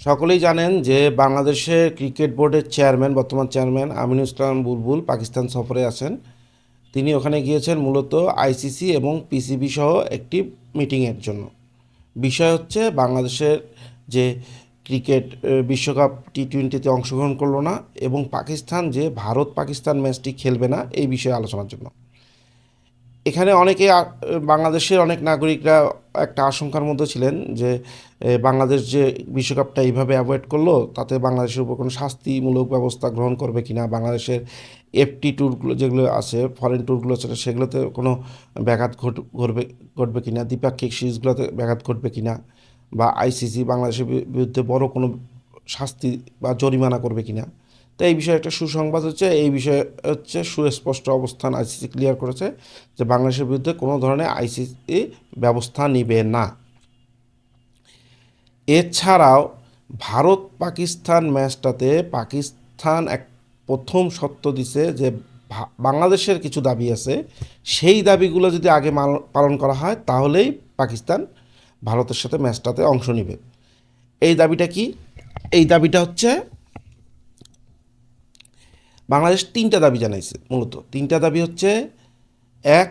সকলেই জানেন যে বাংলাদেশের ক্রিকেট বোর্ডের চেয়ারম্যান, বর্তমান চেয়ারম্যান আমিনুল ইসলাম বুলবুল পাকিস্তান সফরে আছেন। তিনি ওখানে গিয়েছেন মূলত আইসিসি এবং পিসিবি সহ একটি মিটিংয়ের জন্য। বিষয় হচ্ছে বাংলাদেশের যে ক্রিকেট বিশ্বকাপ টি-20তে অংশগ্রহণ করলো না এবং পাকিস্তান যে ভারত পাকিস্তান ম্যাচটি খেলবে না এই বিষয়ে আলোচনার জন্য। এখানে অনেকে বাংলাদেশের অনেক নাগরিকরা একটা আশঙ্কার মধ্যে ছিলেন যে বাংলাদেশ যে বিশ্বকাপটা এইভাবে অ্যাভয়েড করলো তাতে বাংলাদেশের উপর কোনো শাস্তিমূলক ব্যবস্থা গ্রহণ করবে কিনা, বাংলাদেশের এফটি ট্যুরগুলো যেগুলো আছে, ফরেন ট্যুরগুলো আছে, সেগুলোতে কোনো ব্যাঘাত ঘটবে কিনা, দ্বিপাক্ষিক সিরিজগুলোতে ব্যাঘাত ঘটবে কিনা, বা আইসিসি বাংলাদেশের বিরুদ্ধে বড় কোনো শাস্তি বা জরিমানা করবে কিনা। তো এই বিষয়ে একটা সুসংবাদ হচ্ছে, এই বিষয়ে হচ্ছে সুস্পষ্ট অবস্থান আইসিসি ক্লিয়ার করেছে যে বাংলাদেশের বিরুদ্ধে কোনো ধরনের আইসিসি ব্যবস্থা নিবে না। এছাড়াও ভারত পাকিস্তান ম্যাচটাতে পাকিস্তান এক প্রথম শর্ত দিছে যে বাংলাদেশের কিছু দাবি আছে, সেই দাবিগুলো যদি আগে পালন করা হয় তাহলেই পাকিস্তান ভারতের সাথে ম্যাচটাতে অংশ নেবে। এই দাবিটা কি? এই দাবিটা হচ্ছে, বাংলাদেশ তিনটা দাবি জানাইছে। মূলত তিনটা দাবি হচ্ছে, এক,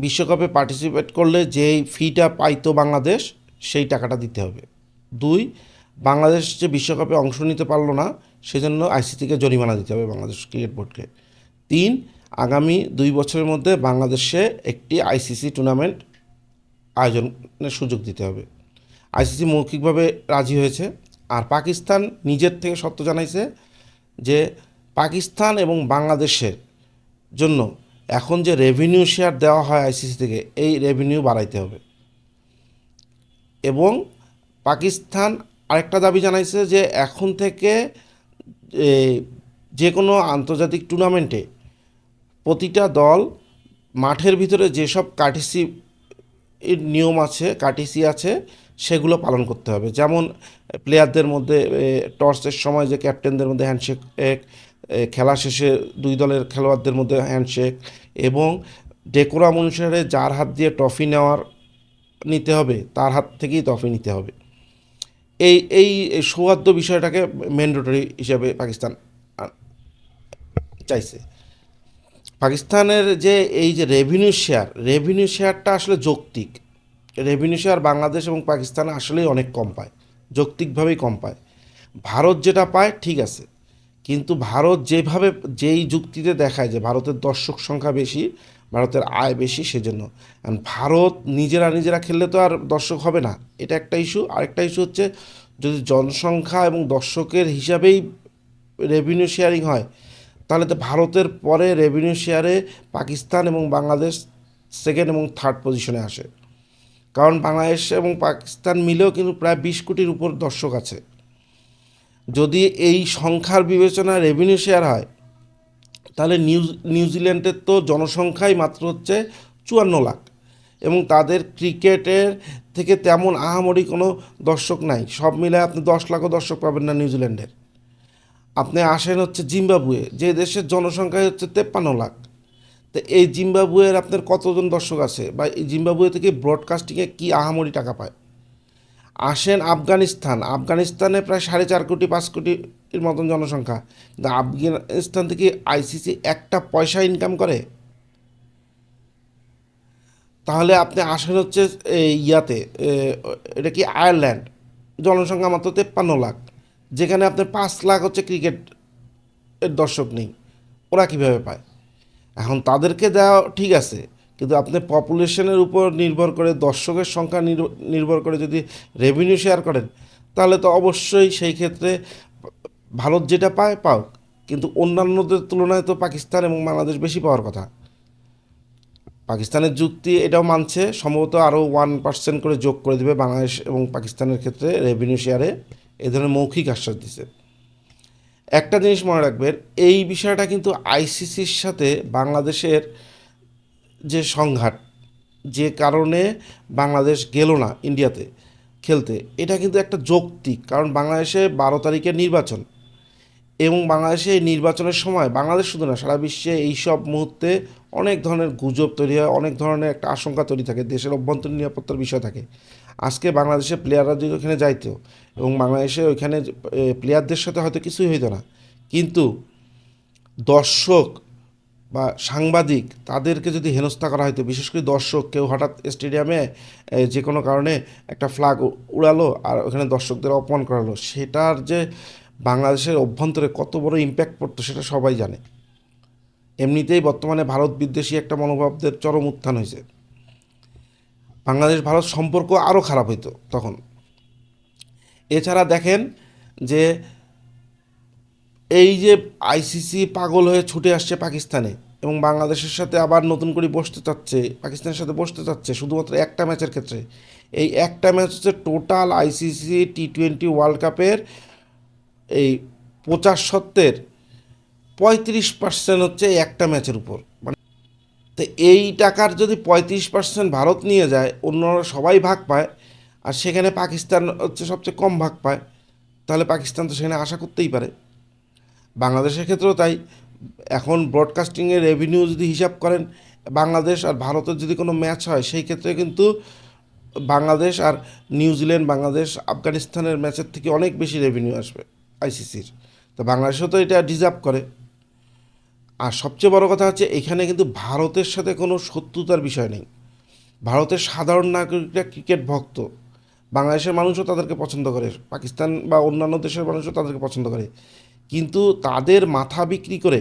বিশ্বকাপে পার্টিসিপেট করলে যেই ফিটা পাইতো বাংলাদেশ সেই টাকাটা দিতে হবে। দুই, বাংলাদেশ যে বিশ্বকাপে অংশ নিতে পারলো না সেজন্য আইসিসিকে জরিমানা দিতে হবে বাংলাদেশ ক্রিকেট বোর্ডকে। তিন, আগামী 2 বছরের মধ্যে বাংলাদেশে একটি আইসিসি টুর্নামেন্ট আয়োজনের সুযোগ দিতে হবে। আইসিসি মৌখিকভাবে রাজি হয়েছে। আর পাকিস্তান নিজের থেকে শর্ত জানাইছে যে পাকিস্তান এবং বাংলাদেশের জন্য এখন যে রেভিনিউ শেয়ার দেওয়া হয় আইসিসি থেকে, এই রেভিনিউ বাড়াইতে হবে। এবং পাকিস্তান আরেকটা দাবি জানাইছে যে এখন থেকে যে কোনো আন্তর্জাতিক টুর্নামেন্টে প্রতিটা দল মাঠের ভিতরে যেসব কার্টিসি নিয়ম আছে, কার্টিসি আছে, সেগুলো পালন করতে হবে। যেমন প্লেয়ারদের মধ্যে টসের সময় যে ক্যাপ্টেনদের মধ্যে হ্যান্ডশেক, খেলা শেষে 2 দলের খেলোয়াড়দের মধ্যে হ্যান্ডশেক, এবং ডেকোরাম অনুসারে যার হাত দিয়ে ট্রফি নিতে হবে তার হাত থেকেই ট্রফি নিতে হবে। এই এই সৌহার্দ্য বিষয়টাকে ম্যান্ডেটরি হিসাবে পাকিস্তান চাইছে। পাকিস্তানের যে এই যে রেভিনিউ শেয়ারটা আসলে যৌক্তিক। রেভিনিউ শেয়ার বাংলাদেশ এবং পাকিস্তান আসলেই অনেক কম পায়, যৌক্তিকভাবেই কম পায়। ভারত যেটা পায় ঠিক আছে, কিন্তু ভারত যেই যুক্তিতে দেখায় যে ভারতের দর্শক সংখ্যা বেশি, ভারতের আয় বেশি, সেজন্য। ভারত নিজেরা খেললে তো আর দর্শক হবে না, এটা একটা ইস্যু। আরেকটা ইস্যু হচ্ছে, যদি জনসংখ্যা এবং দর্শকের হিসাবেই রেভিনিউ শেয়ারিং হয়, তাহলে তো ভারতের পরে রেভিনিউ শেয়ারে পাকিস্তান এবং বাংলাদেশ সেকেন্ড এবং থার্ড পজিশনে আসে। কারণ বাংলাদেশ এবং পাকিস্তান মিলেও কিন্তু প্রায় 20 কোটির উপর দর্শক আছে। যদি এই সংখ্যার বিবেচনায় রেভিনিউ শেয়ার হয়, তাহলে নিউজিল্যান্ডের তো জনসংখ্যাই মাত্র হচ্ছে 54 লাখ, এবং তাদের ক্রিকেটের থেকে তেমন আহামরি কোনো দর্শক নাই। সব মিলায় আপনি 10 লাখও দর্শক পাবেন না নিউজিল্যান্ডের। আপনি আসেন হচ্ছে জিম্বাবুয়ে, যে দেশের জনসংখ্যা হচ্ছে 53 লাখ। তো এই জিম্বাবুয়ের আপনার কতজন দর্শক আছে, বা এই জিম্বাবুয়ে থেকে ব্রডকাস্টিংয়ে কী আহামরি টাকা পায়? আসেন আফগানিস্তানে প্রায় 4.5 কোটি 5 কোটির মতন জনসংখ্যা, কিন্তু আফগানিস্তান থেকে আইসিসি একটা পয়সা ইনকাম করে? তাহলে আপনি আসেন হচ্ছে এটা কি আয়ারল্যান্ড, জনসংখ্যা মাত্র 53 লাখ, যেখানে আপনার 5 লাখ হচ্ছে ক্রিকেট এর দর্শক নেই। ওরা কীভাবে পায়? এখন তাদেরকে দেওয়া ঠিক আছে, কিন্তু আপনি পপুলেশনের উপর নির্ভর করে, দর্শকের সংখ্যা নির্ভর করে যদি রেভিনিউ শেয়ার করেন, তাহলে তো অবশ্যই সেই ক্ষেত্রে ভারত যেটা পায় পাও, কিন্তু অন্যান্যদের তুলনায় তো পাকিস্তান এবং বাংলাদেশ বেশি পাওয়ার কথা। পাকিস্তানের যুক্তি এটাও মানছে, সম্ভবত আরও 1% করে যোগ করে দেবে বাংলাদেশ এবং পাকিস্তানের ক্ষেত্রে রেভিনিউ শেয়ারে, এ ধরনের মৌখিক আশ্বাস দিছে। একটা জিনিস মনে রাখবেন, এই বিষয়টা কিন্তু আইসিসির সাথে বাংলাদেশের যে সংঘাত, যে কারণে বাংলাদেশ গেল না ইন্ডিয়াতে খেলতে, এটা কিন্তু একটা যৌক্তিক কারণ। বাংলাদেশে 12 তারিখে নির্বাচন, এবং বাংলাদেশে এই নির্বাচনের সময়, বাংলাদেশ শুধু না সারা বিশ্বে এই সব মুহূর্তে অনেক ধরনের গুজব তৈরি হয়, অনেক ধরনের একটা আশঙ্কা তৈরি থাকে, দেশের অভ্যন্তরীণ নিরাপত্তার বিষয় থাকে। আজকে বাংলাদেশের প্লেয়াররা যদি ওখানে যাইতো এবং বাংলাদেশে ওইখানে প্লেয়ারদের সাথে হয়তো কিছুই হইতো না, কিন্তু দর্শক বা সাংবাদিক তাদেরকে যদি হেনস্থা করা হতো, বিশেষ করে দর্শক কেউ হঠাৎ স্টেডিয়ামে যে কোনো কারণে একটা ফ্ল্যাগ উড়ালো আর ওখানে দর্শকদের অপমান করালো, সেটার যে বাংলাদেশের অভ্যন্তরে কত বড় ইম্প্যাক্ট পড়তো সেটা সবাই জানে। এমনিতেই বর্তমানে ভারত বিদ্বেষী একটা মনোভাবদের চরম উত্থান হয়েছে, বাংলাদেশ ভারত সম্পর্ক আরও খারাপ হইতো তখন। এছাড়া দেখেন যে এই যে আইসিসি পাগল হয়ে ছুটে আসছে পাকিস্তানে এবং বাংলাদেশের সাথে আবার নতুন করে বসতে চাচ্ছে, পাকিস্তানের সাথে বসতে চাচ্ছে শুধুমাত্র একটা ম্যাচের ক্ষেত্রে। এই একটা ম্যাচ হচ্ছে টোটাল আইসিসি টি-20 ওয়ার্ল্ড কাপের এই 50 35% হচ্ছে এই একটা ম্যাচের উপর। মানে তো এই টাকার যদি 35% ভারত নিয়ে যায়, অন্যরা সবাই ভাগ পায়, আর সেখানে পাকিস্তান হচ্ছে সবচেয়ে কম ভাগ পায়, তাহলে পাকিস্তান তো সেখানে আশা করতেই পারে। বাংলাদেশের ক্ষেত্রেও তাই। এখন ব্রডকাস্টিংয়ের রেভিনিউ যদি হিসাব করেন, বাংলাদেশ আর ভারতের যদি কোনো ম্যাচ হয় সেই ক্ষেত্রে কিন্তু বাংলাদেশ আর নিউজিল্যান্ড, বাংলাদেশ আফগানিস্তানের ম্যাচের থেকে অনেক বেশি রেভিনিউ আসবে আইসিসির। তো বাংলাদেশও তো এটা ডিজার্ভ করে। আর সবচেয়ে বড় কথা হচ্ছে এখানে কিন্তু ভারতের সাথে কোনো শত্রুতার বিষয় নেই। ভারতের সাধারণ নাগরিকরা ক্রিকেট ভক্ত, বাংলাদেশের মানুষও তাদেরকে পছন্দ করে, পাকিস্তান বা অন্যান্য দেশের মানুষও তাদেরকে পছন্দ করে, কিন্তু তাদের মাথা বিক্রি করে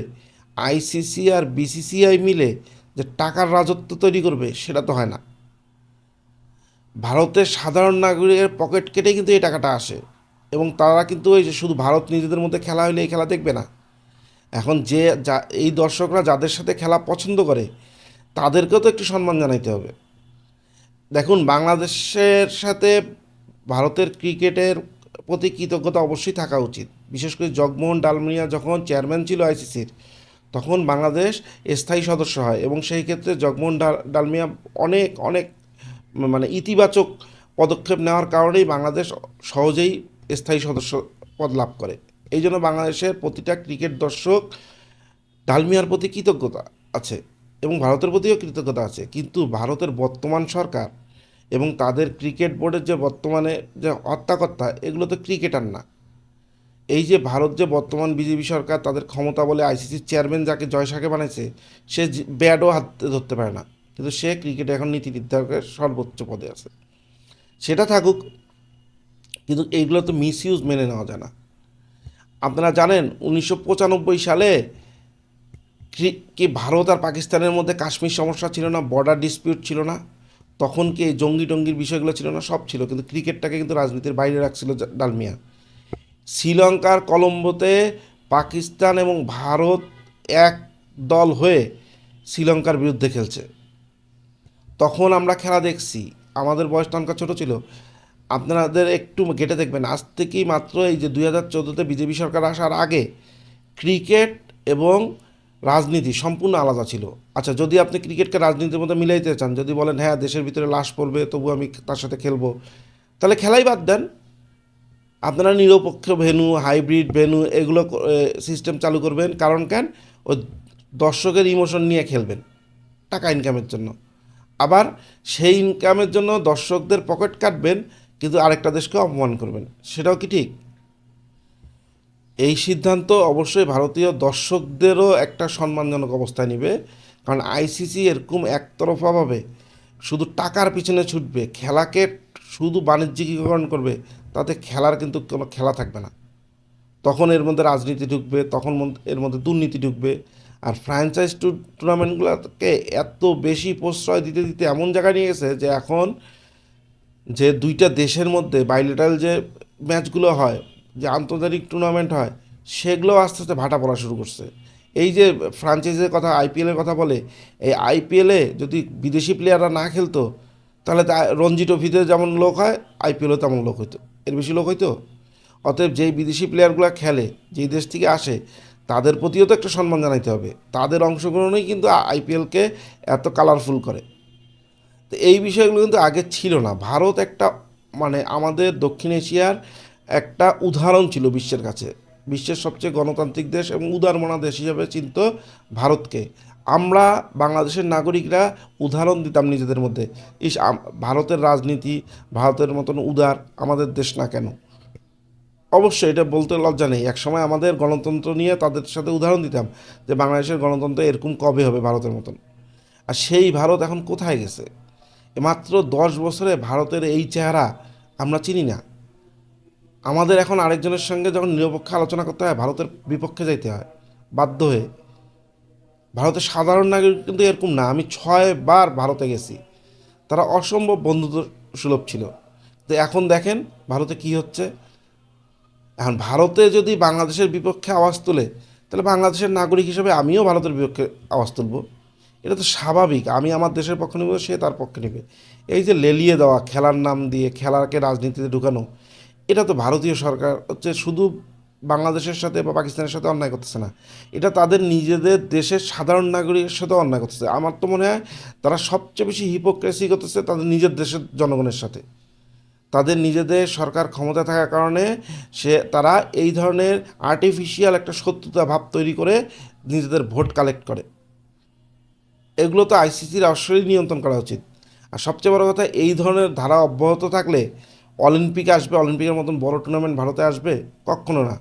আইসিসি আর বিসিসিআই মিলে যে টাকার রাজত্ব তৈরি করবে সেটা তো হয় না। ভারতের সাধারণ নাগরিকের পকেট কেটে কিন্তু এই টাকাটা আসে, এবং তারা কিন্তু ওই যে শুধু ভারত নিজেদের মধ্যে খেলা হলে এই খেলা দেখবে না। এখন যে এই দর্শকরা যাদের সাথে খেলা পছন্দ করে তাদেরকেও তো একটু সম্মান জানাইতে হবে। দেখুন, বাংলাদেশের সাথে ভারতের ক্রিকেটের প্রতি কৃতজ্ঞতা অবশ্যই থাকা উচিত। বিশেষ করে জগমোহন ডালমিয়া যখন চেয়ারম্যান ছিল আইসিসির, তখন বাংলাদেশ স্থায়ী সদস্য হয়, এবং সেই ক্ষেত্রে জগমোহন ডালমিয়া অনেক অনেক মানে ইতিবাচক পদক্ষেপ নেওয়ার কারণেই বাংলাদেশ সহজেই স্থায়ী সদস্য পদ লাভ করে। এই জন্য বাংলাদেশের প্রতিটা ক্রিকেট দর্শক ডালমিয়ার প্রতি কৃতজ্ঞতা আছে এবং ভারতের প্রতিও কৃতজ্ঞতা আছে। কিন্তু ভারতের বর্তমান সরকার এবং তাদের ক্রিকেট বোর্ডের যে বর্তমানে যে হত্যাকর্তা, এগুলো তো ক্রিকেটার না। এই যে ভারত যে বর্তমান বিজেপি সরকার, তাদের ক্ষমতা বলে আইসিসির চেয়ারম্যান যাকে জয় শাকে বানাইছে, সে ব্যাটও হাতে ধরতে পারে না, কিন্তু সে ক্রিকেটে এখন নীতি নির্ধারকের সর্বোচ্চ পদে আছে। সেটা থাকুক, কিন্তু এইগুলো তো মিস ইউজ মেনে নেওয়া যায় না। আপনারা জানেন 1995 সালে কি ভারত আর পাকিস্তানের মধ্যে কাশ্মীর সমস্যা ছিল না, বর্ডার ডিসপিউট ছিল না, তখন কি এই জঙ্গি টঙ্গির বিষয়গুলো ছিল না? সব ছিল, কিন্তু ক্রিকেটটাকে কিন্তু রাজনীতির বাইরে রাখছিল ডালমিয়া। শ্রীলঙ্কার কলম্বোতে পাকিস্তান এবং ভারত এক দল হয়ে শ্রীলঙ্কার বিরুদ্ধে খেলছে, তখন আমরা খেলা দেখছি, আমাদের বয়স তখনকার ছোটো ছিল। আপনাদের একটু ঘেটে দেখবেন, আজ থেকেই মাত্র এই যে 2014-তে বিজেপি সরকার আসার আগে ক্রিকেট এবং রাজনীতি সম্পূর্ণ আলাদা ছিল। আচ্ছা, যদি আপনি ক্রিকেটকে রাজনীতির মধ্যে মিলাইতে চান, যদি বলেন হ্যাঁ দেশের ভিতরে লাশ পড়বে তবু আমি তার সাথে খেলবো, তাহলে খেলাই বাদ দেন। আপনারা নিরপেক্ষ ভেন্যু, হাইব্রিড ভেন্যু এগুলো সিস্টেম চালু করবেন। কারণ কেন? ওই দর্শকের ইমোশন নিয়ে খেলবেন টাকা ইনকামের জন্য। আবার সেই ইনকামের জন্য দর্শকদের পকেট কাটবেন, কিন্তু আরেকটা দেশকে অপমান করবেন, সেটাও কি ঠিক? এই সিদ্ধান্ত অবশ্যই ভারতীয় দর্শকদেরও একটা সম্মানজনক অবস্থায় নেবে, কারণ আইসিসি এরকম একতরফাভাবে শুধু টাকার পিছনে ছুটবে, খেলাকে শুধু বাণিজ্যিকীকরণ করবে, তাতে খেলার কিন্তু কোনো খেলা থাকবে না। তখন এর মধ্যে রাজনীতি ঢুকবে, তখন এর মধ্যে দুর্নীতি ঢুকবে। আর ফ্র্যাঞ্চাইজ টুর্নামেন্টগুলোকে এত বেশি প্রশ্রয় দিতে দিতে এমন জায়গায় নিয়ে গেছে যে এখন যে দুইটা দেশের মধ্যে বাইলেটারাল যে ম্যাচগুলো হয়, যে আন্তর্জাতিক টুর্নামেন্ট হয়, সেগুলো আস্তে আস্তে ভাটা পড়া শুরু করছে। এই যে ফ্রাঞ্চাইজের কথা, আইপিএলের কথা বলে, এই আইপিএলে যদি বিদেশি প্লেয়াররা না খেলতো, তাহলে তা রঞ্জি ট্রফিতে যেমন লোক হয় আইপিএলও তেমন লোক হইতো, এর বেশি লোক হইতো। অতএব যেই বিদেশি প্লেয়ারগুলো খেলে, যেই দেশ থেকে আসে, তাদের প্রতিও তো একটা সম্মান জানাইতে হবে। তাদের অংশগ্রহণই কিন্তু আইপিএলকে এত কালারফুল করে। তো এই বিষয়গুলো কিন্তু আগে ছিল না। ভারত একটা মানে আমাদের দক্ষিণ এশিয়ার একটা উদাহরণ ছিল বিশ্বের কাছে, বিশ্বের সবচেয়ে গণতান্ত্রিক দেশ এবং উদারমনা দেশ হিসেবে চিনত ভারতকে। আমরা বাংলাদেশের নাগরিকরা উদাহরণ দিতাম নিজেদের মধ্যে, ভারতের রাজনীতি, ভারতের মতন উদার আমাদের দেশ না কেন। অবশ্যই এটা বলতে লজ্জা নেই, একসময় আমাদের গণতন্ত্র নিয়ে তাদের সাথে উদাহরণ দিতাম যে বাংলাদেশের গণতন্ত্র এরকম কবে হবে ভারতের মতন। আর সেই ভারত এখন কোথায় গেছে? মাত্র 10 বছরে ভারতের এই চেহারা আমরা চিনি না। আমাদের এখন আরেকজনের সঙ্গে যখন নিরপেক্ষ আলোচনা করতে হয়, ভারতের বিপক্ষে যাইতে হয় বাধ্য হয়ে। ভারতের সাধারণ নাগরিক কিন্তু এরকম না। আমি 6 বার ভারতে গেছি, তারা অসম্ভব বন্ধুত্ব সুলভ ছিল। তো এখন দেখেন ভারতে কি হচ্ছে। এখন ভারতে যদি বাংলাদেশের বিপক্ষে আওয়াজ তোলে, তাহলে বাংলাদেশের নাগরিক হিসেবে আমিও ভারতের বিপক্ষে আওয়াজ তুলব। এটা তো স্বাভাবিক, আমি আমার দেশের পক্ষে নেব, সে তার পক্ষে নেবে। এই যে লেলিয়ে দেওয়া, খেলার নাম দিয়ে খেলাকে রাজনীতিতে ঢুকানো, এটা তো ভারতীয় সরকার হচ্ছে শুধু বাংলাদেশের সাথে বা পাকিস্তানের সাথে অন্যায় করতেছে না, এটা তাদের নিজেদের দেশের সাধারণ নাগরিকের সাথে অন্যায় করতেছে। আমার তো মনে হয় তারা সবচেয়ে বেশি হিপোক্রেসি করতেছে তাদের নিজের দেশের জনগণের সাথে। তাদের নিজেদের সরকার ক্ষমতা থাকার কারণে তারা এই ধরনের আর্টিফিশিয়াল একটা শত্রুতা ভাব তৈরি করে নিজেদের ভোট কালেক্ট করে। এগুলো তো আইসিসির অবশ্যই নিয়ন্ত্রণ করা উচিত। আর সবচেয়ে বড় কথা, এই ধরনের ধারা অব্যাহত থাকলে অলিম্পিক আসবে, অলিম্পিকের মতন বড় টুর্নামেন্ট ভারতে আসবে? কখনো না।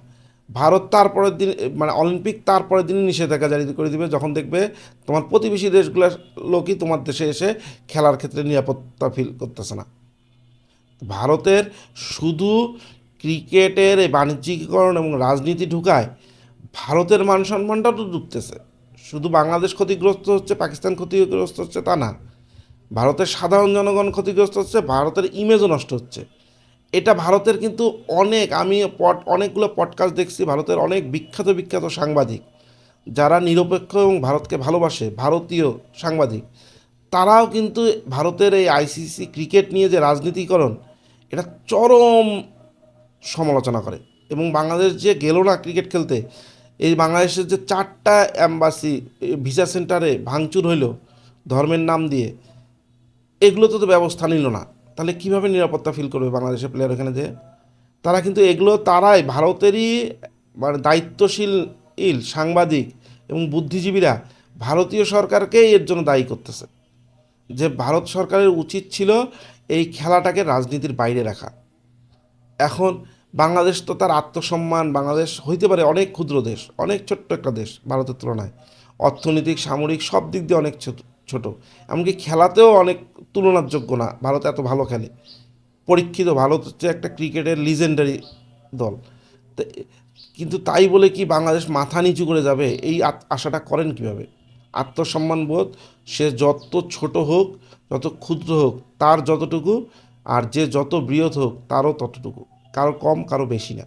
ভারত তারপরের দিন, মানে অলিম্পিক তারপরের দিনই নিষেধাজ্ঞা জারি করে দিবে, যখন দেখবে তোমার প্রতিবেশী দেশগুলোর লোকই তোমার দেশে এসে খেলার ক্ষেত্রে নিরাপত্তা ফিল করতেছে না। ভারতের শুধু ক্রিকেটের এই বাণিজ্যিকীকরণ এবং রাজনীতি ঢুকায় ভারতের মান সম্মানটাও তো ডুবতেছে। শুধু বাংলাদেশ ক্ষতিগ্রস্ত হচ্ছে, পাকিস্তান ক্ষতিগ্রস্ত হচ্ছে তা না, ভারতের সাধারণ জনগণ ক্ষতিগ্রস্ত হচ্ছে, ভারতের ইমেজও নষ্ট হচ্ছে। এটা ভারতের কিন্তু আমি অনেকগুলো পডকাস্ট দেখছি, ভারতের অনেক বিখ্যাত বিখ্যাত সাংবাদিক যারা নিরপেক্ষ এবং ভারতকে ভালোবাসে, ভারতীয় সাংবাদিক, তারাও কিন্তু ভারতের এই আইসিসি ক্রিকেট নিয়ে যে রাজনীতিকরণ, এটা চরম সমালোচনা করে। এবং বাংলাদেশ যে গেল না ক্রিকেট খেলতে, এই বাংলাদেশের যে 4টা অ্যাম্বাসি, ভিসা সেন্টারে ভাঙচুর হইল ধর্মের নাম দিয়ে, এগুলোতে তো ব্যবস্থা নিল না, তাহলে কীভাবে নিরাপত্তা ফিল করবে বাংলাদেশের প্লেয়ার এখানে যে? তারা কিন্তু এগুলো তারাই ভারতেরই, মানে দায়িত্বশীল সাংবাদিক এবং বুদ্ধিজীবীরা ভারতীয় সরকারকেই এর জন্য দায়ী করতেছে, যে ভারত সরকারের উচিত ছিল এই খেলাটাকে রাজনীতির বাইরে রাখা। এখন বাংলাদেশ তো তার আত্মসম্মান, বাংলাদেশ হইতে পারে অনেক ক্ষুদ্র দেশ, অনেক ছোট্ট একটা দেশ ভারতের তুলনায়, অর্থনৈতিক সামরিক সব দিক দিয়ে অনেক ছোট, এমনকি খেলাতেও অনেক তুলনার যোগ্য না। ভারত এত ভালো খেলে, পরীক্ষিত, ভারত হচ্ছে একটা ক্রিকেটের লিজেন্ডারি দল। তো কিন্তু তাই বলে কি বাংলাদেশ মাথা নিচু করে যাবে? এই আশাটা করেন কিভাবে? আত্মসম্মান বোধ, সে যত ছোট হোক, যত ক্ষুদ্র হোক, তার যতটুকু, আর যে যত বৃহৎ হোক তারও ততটুকু, কারো কম কারো বেশি না।